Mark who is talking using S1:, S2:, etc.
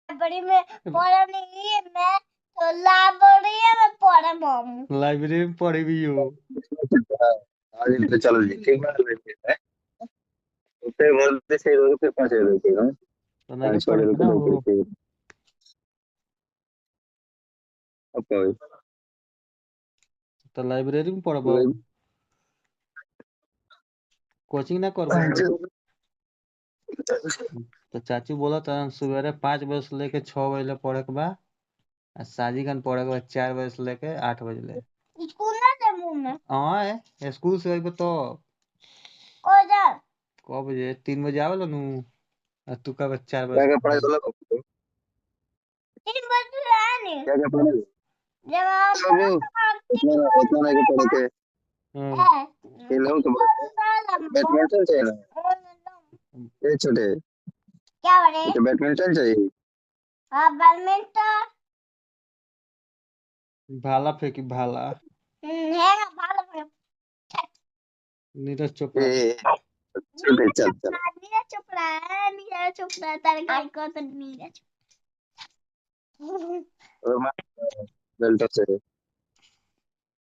S1: Library में पढ़ा नहीं है मैं, तो लाइब्रेरी में पढ़ा मामू।
S2: लाइब्रेरी में पढ़ी भी हो।
S3: आज तो चलो जी ठीक है उससे बोलते से रोज के 5 रुपए ना
S2: तो नहीं
S3: 5
S2: पढ़े थे ना वो।
S3: रुपए अब
S2: तो लाइब्रेरी में पढ़बो, कोचिंग ना करबो। तो चाचू बोला था सवेरे 5 बजे से लेके 6 बजे ले पढ़े के बाद, आ साजीगन पढ़े के बाद 4 बजे से लेके 8 बजे ले।
S1: स्कूल ना जाऊँ मैं।
S2: हाँ स्कूल से अइबो तो
S1: को जा
S2: कब बजे 3 बजे आवेला नु, आ तू कब 4 बजे
S3: क्या
S2: से
S3: क्या पढ़ाई
S2: पढ़े।
S3: वाला
S1: 3 बजे आने
S3: क्या क्या पढ़ाई
S1: जब आप
S3: सब उतना नहीं के पढ़े के
S2: हाँ।
S3: खेलो तो बैडमिंटन चाहिए ना ये छोटे
S1: क्या बड़े
S3: तो बैडमिंटन चाहिए
S1: हाँ बैडमिंटन
S2: भाला फेंकी भाला।
S1: है ना भालो
S2: नीरज चोपड़ा।
S3: छोटे चल चल
S1: नीरज चोपड़ा तारे गाय को तो नीरज
S3: और मैं बेल्ट से